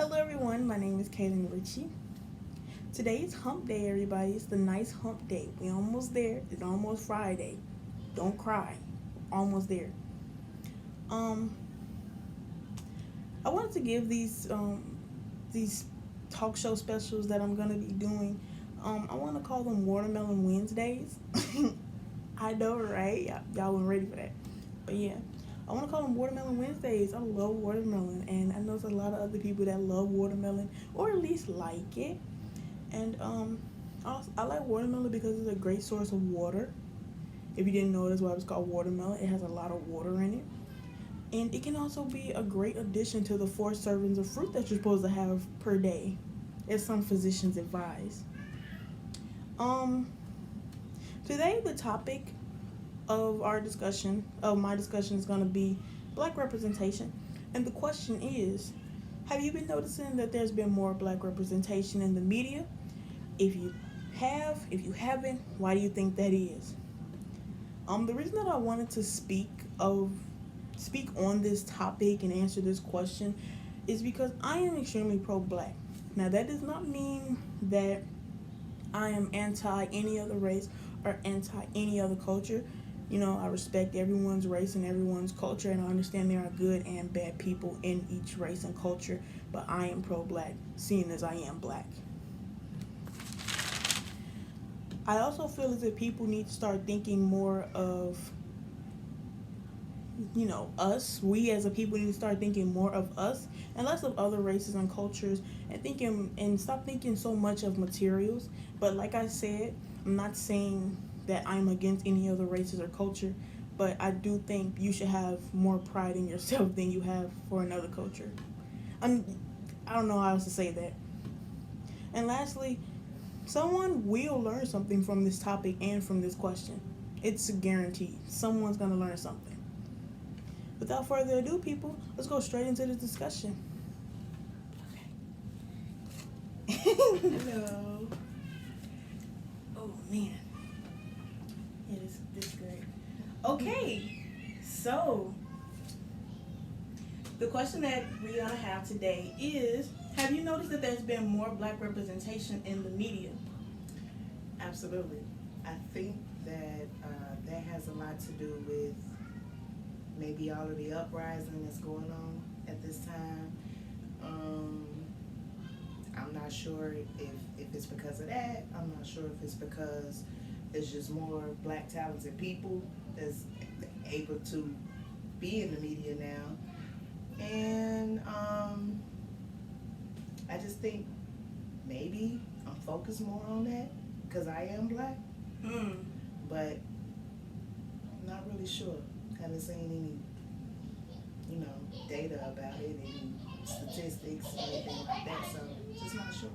Hello everyone, my name is Kaylin Ritchie. Today is hump day, everybody. It's the nice hump day. We almost there. It's almost Friday. Don't cry. Almost there. Um, I wanted to give these talk show specials that I'm gonna be doing. I want to call them Watermelon Wednesdays. I know, right? Y'all weren't ready for that, but yeah. I want to call them Watermelon Wednesdays. I love watermelon, and I know there's a lot of other people that love watermelon, or at least like it. And I like watermelon because it's a great source of water. If you didn't know, that's why it's called watermelon. It has a lot of water in it, and it can also be a great addition to the 4 servings of fruit that you're supposed to have per day, as some physicians advise. Um, Today the topic of my discussion, is going to be black representation, and the question is: have you been noticing that there's been more black representation in the media? If you haven't, why do you think that is? The reason that I wanted to speak on this topic and answer this question is because I am extremely pro-black. Now that does not mean that I am anti any other race or anti any other culture. I respect everyone's race and everyone's culture, and I understand there are good and bad people in each race and culture, but I am pro-black, seeing as I am black. I also feel as if people need to start thinking more of, us. We as a people need to start thinking more of us and less of other races and cultures, and stop thinking so much of materials. But like I said, I'm not saying that I'm against any other races or culture, but I do think you should have more pride in yourself than you have for another culture. I'm, I don't know how else to say that. And lastly, someone will learn something from this topic and from this question. It's a guarantee. Someone's going to learn something. Without further ado, people, let's go straight into the discussion. Okay. Hello. Oh, man. Yeah, this is great. Okay, so the question that we're going to have today is: have you noticed that there's been more black representation in the media? Absolutely. I think that that has a lot to do with maybe all of the uprising that's going on at this time. I'm not sure if it's because of that. I'm not sure if it's because there's just more black talented people that's able to be in the media now. And I just think maybe I'm focused more on that because I am black. But I'm not really sure. Haven't seen any, data about it, any statistics or anything like that. So just not sure.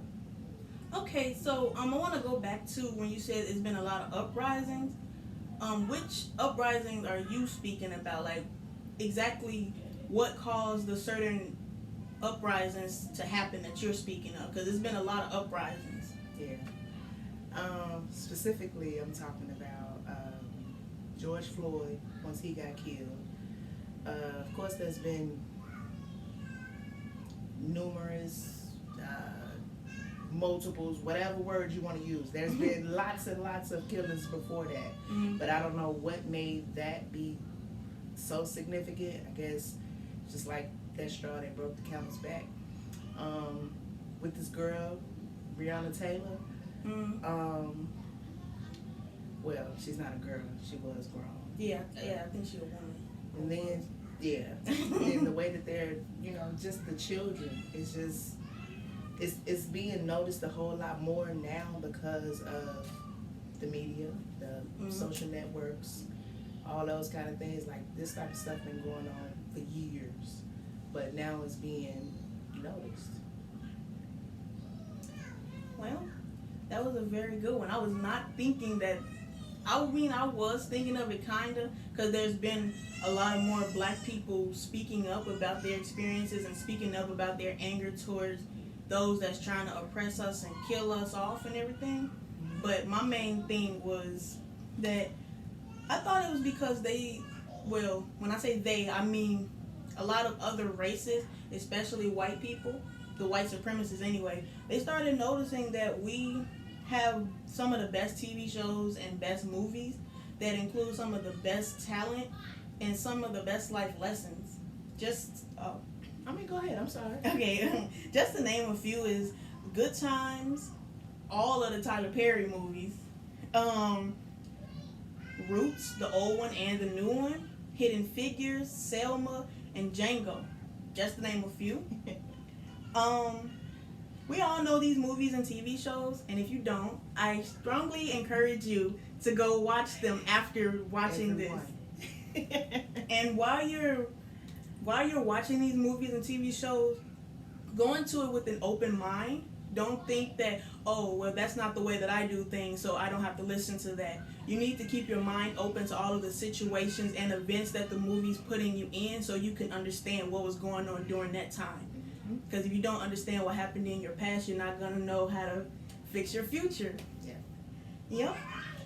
Okay, so I want to go back to when you said it's been a lot of uprisings. Which uprisings are you speaking about? Like, exactly what caused the certain uprisings to happen that you're speaking of? Because there's been a lot of uprisings. Yeah. Specifically, I'm talking about George Floyd once he got killed. Of course, there's been numerous multiples, whatever word you want to use. There's been lots and lots of killings before that, but I don't know what made that be so significant. I guess just like that straw that broke the camel's back. With this girl, Breonna Taylor. Well, she's not a girl. She was grown. Yeah, I think she's a woman. And then, and the way that they're, just the children, it's just, it's being noticed a whole lot more now because of the media, the social networks, all those kind of things. Like, this type of stuff been going on for years, but now it's being noticed. Well, that was a very good one. I was not thinking that. I was thinking of it kind of, because there's been a lot of more black people speaking up about their experiences and speaking up about their anger towards those that's trying to oppress us and kill us off and everything. But my main thing was that I thought it was because when I say they, I mean a lot of other races, especially white people, the white supremacists anyway, they started noticing that we have some of the best TV shows and best movies that include some of the best talent and some of the best life lessons. Just Go ahead. I'm sorry. okay, just to name a few is Good Times, all of the Tyler Perry movies, Roots, the old one and the new one, Hidden Figures, Selma, and Django, just to name a few. We all know these movies and TV shows, and if you don't, I strongly encourage you to go watch them after watching this. And while you're watching these movies and TV shows, go into it with an open mind. Don't think that, oh, well, that's not the way that I do things, so I don't have to listen to that. You need to keep your mind open to all of the situations and events that the movie's putting you in so you can understand what was going on during that time. Because if you don't understand what happened in your past, you're not going to know how to fix your future. Yeah. Yep.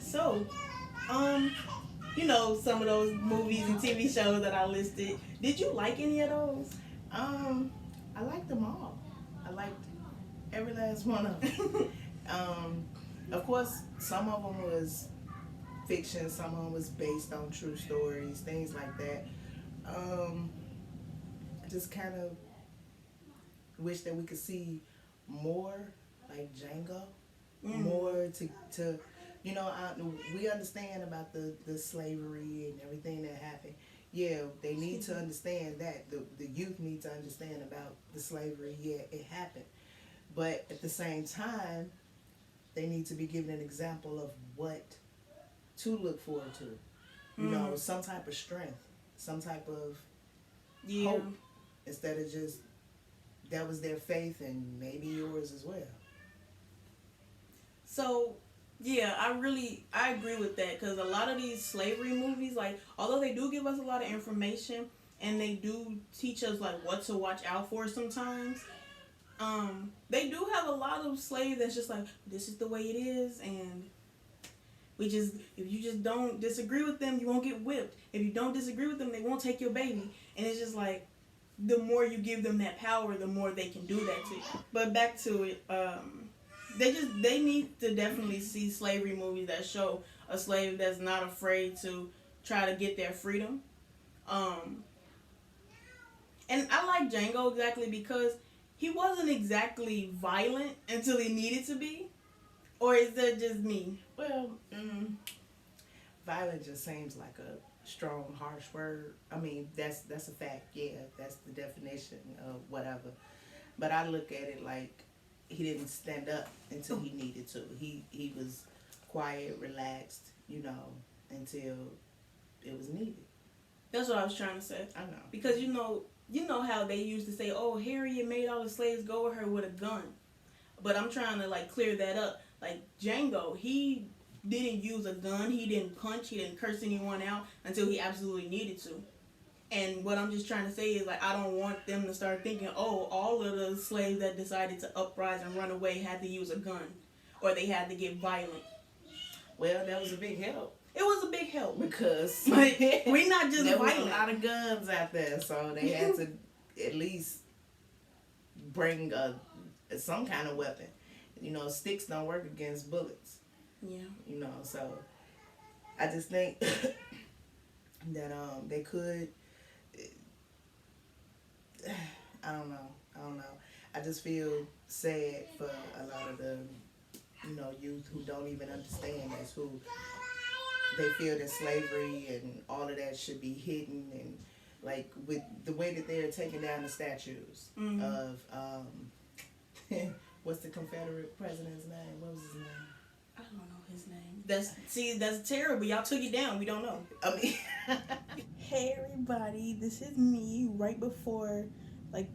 So, some of those movies and TV shows that I listed. Did you like any of those? I liked them all. I liked every last one of them. Of course, some of them was fiction, some of them was based on true stories, things like that. I just kind of wish that we could see more like Django, more to we understand about the slavery and everything that happened. Yeah, they need to understand that. The youth need to understand about the slavery. Yeah, it happened. But at the same time, they need to be given an example of what to look forward to. You know, some type of strength, some type of hope, instead of just that was their faith and maybe yours as well. So, yeah, I agree with that, because a lot of these slavery movies, like, although they do give us a lot of information and they do teach us like what to watch out for sometimes, they do have a lot of slaves that's just like, this is the way it is, and if you just don't disagree with them, you won't get whipped. If you don't disagree with them, they won't take your baby. And it's just like, the more you give them that power, the more they can do that to you. But back to it, they need to definitely see slavery movies that show a slave that's not afraid to try to get their freedom. And I like Django exactly because he wasn't exactly violent until he needed to be. Or is that just me? Well, violent just seems like a strong, harsh word. I mean, that's a fact. Yeah, that's the definition of whatever. But I look at it like he didn't stand up until he needed to. He was quiet, relaxed, until it was needed. That's what I was trying to say. I know. Because you know how they used to say, oh, Harriet made all the slaves go with her with a gun. But I'm trying to like clear that up. Like Django, he didn't use a gun, he didn't punch, he didn't curse anyone out until he absolutely needed to. And what I'm just trying to say is, like, I don't want them to start thinking, oh, all of the slaves that decided to uprise and run away had to use a gun, or they had to get violent. Well, that was a big help. It was a big help. Because we're not just there violent. was a lot of guns out there, so they had to at least bring some kind of weapon. Sticks don't work against bullets. Yeah. So I just think that they could. I don't know. I just feel sad for a lot of the youth who don't even understand this, who they feel that slavery and all of that should be hidden, and like with the way that they're taking down the statues of what's the Confederate president's name? What was his name? I don't know his name. That's terrible. Y'all took it down. We don't know. I mean, hey everybody, this is me right before the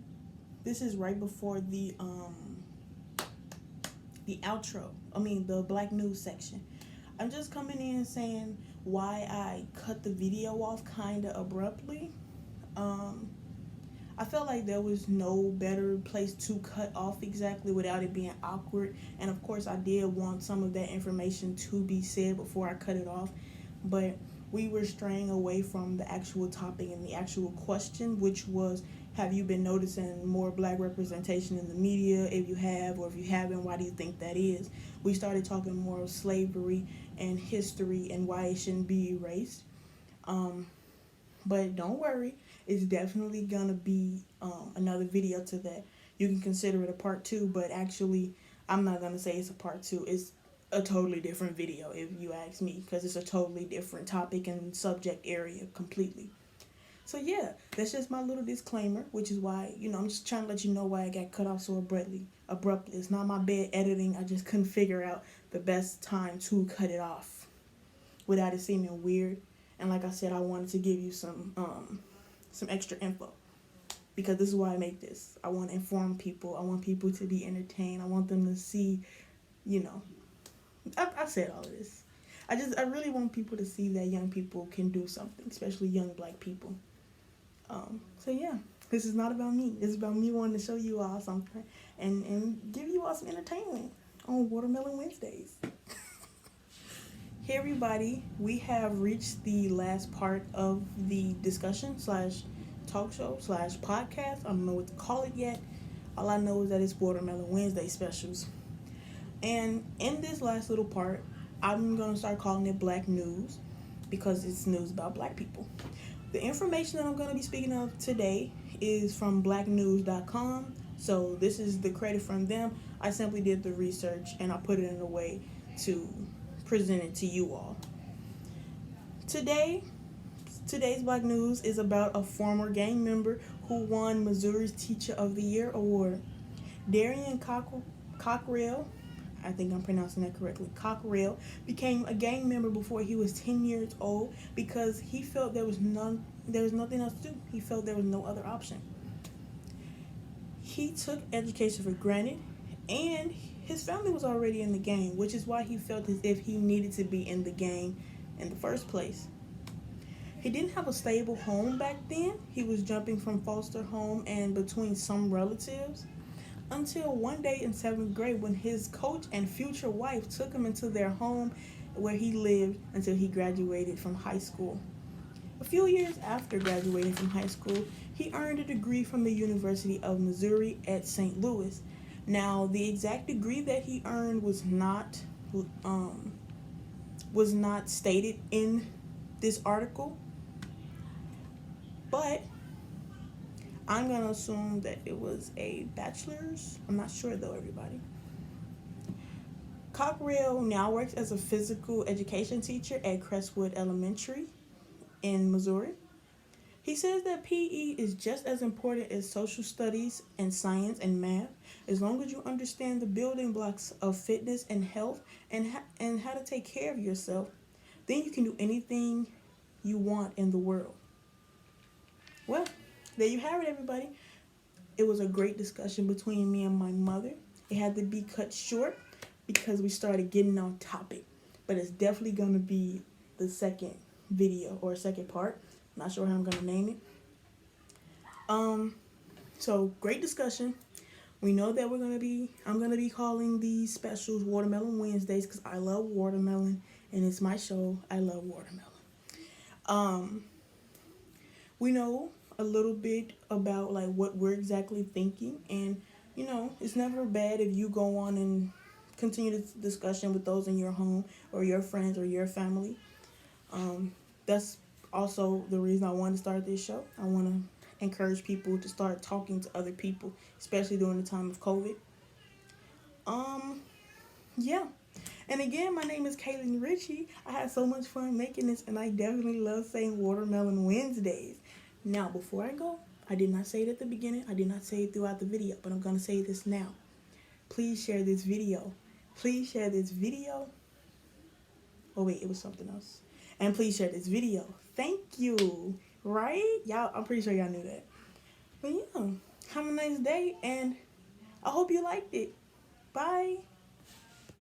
outro. The Black News section. I'm just coming in saying why I cut the video off kind of abruptly. I felt like there was no better place to cut off exactly without it being awkward. And of course, I did want some of that information to be said before I cut it off. But we were straying away from the actual topic and the actual question, which was Have you been noticing more black representation in the media? If you have, or if you haven't, why do you think that is? We started talking more of slavery and history and why it shouldn't be erased. Um, but don't worry, it's definitely gonna be another video to that. You can consider it a part two, but actually, I'm not gonna say it's a part two. It's a totally different video if you ask me, because it's a totally different topic and subject area completely. So yeah, that's just my little disclaimer, which is why, I'm just trying to let you know why I got cut off so abruptly. It's not my bad editing. I just couldn't figure out the best time to cut it off without it seeming weird. And like I said, I wanted to give you some extra info, because this is why I make this. I want to inform people. I want people to be entertained. I want them to see, I said all of this. I really want people to see that young people can do something, especially young black people. So yeah, this is not about me. This is about me wanting to show you all something and give you all some entertainment on Watermelon Wednesdays. Hey everybody, we have reached the last part of the discussion / talk show / podcast. I don't know what to call it yet. All I know is that it's Watermelon Wednesday specials. And in this last little part, I'm going to start calling it Black News, because it's news about black people. The information that I'm going to be speaking of today is from blacknews.com. So this is the credit from them. I simply did the research and I put it in a way to present it to you all. Today's Black News is about a former gang member who won Missouri's Teacher of the Year award. Darian Cockrell, I think I'm pronouncing that correctly, Cockrell, became a gang member before he was 10 years old because he felt there was nothing else to do. He felt there was no other option. He took education for granted, and his family was already in the gang, which is why he felt as if he needed to be in the gang in the first place. He didn't have a stable home back then. He was jumping from foster home and between some relatives, until one day in 7th grade when his coach and future wife took him into their home where he lived until he graduated from high school. A few years after graduating from high school, he earned a degree from the University of Missouri at St. Louis. Now, the exact degree that he earned was not stated in this article, but I'm going to assume that it was a bachelor's. I'm not sure though, everybody. Cockrell now works as a physical education teacher at Crestwood Elementary in Missouri. He says that PE is just as important as social studies and science and math. As long as you understand the building blocks of fitness and health and how to take care of yourself, then you can do anything you want in the world. Well, there you have it, everybody. It was a great discussion between me and my mother. It had to be cut short because we started getting on topic. But it's definitely going to be the second video or second part. I'm not sure how I'm going to name it. So great discussion. We know that I'm going to be calling these specials Watermelon Wednesdays because I love watermelon and it's my show. I love watermelon. We know a little bit about like what we're exactly thinking, and it's never bad if you go on and continue this discussion with those in your home or your friends or your family. That's also the reason I wanted to start this show. I want to encourage people to start talking to other people, especially during the time of COVID. Yeah. And again, my name is Kaylin Ritchie. I had so much fun making this, and I definitely love saying Watermelon Wednesdays. Now, before I go, I did not say it at the beginning. I did not say it throughout the video, but I'm going to say this now. Please share this video. Please share this video. Oh, wait, it was something else. And please share this video. Thank you. Right? Y'all, I'm pretty sure y'all knew that. But yeah, have a nice day, and I hope you liked it. Bye.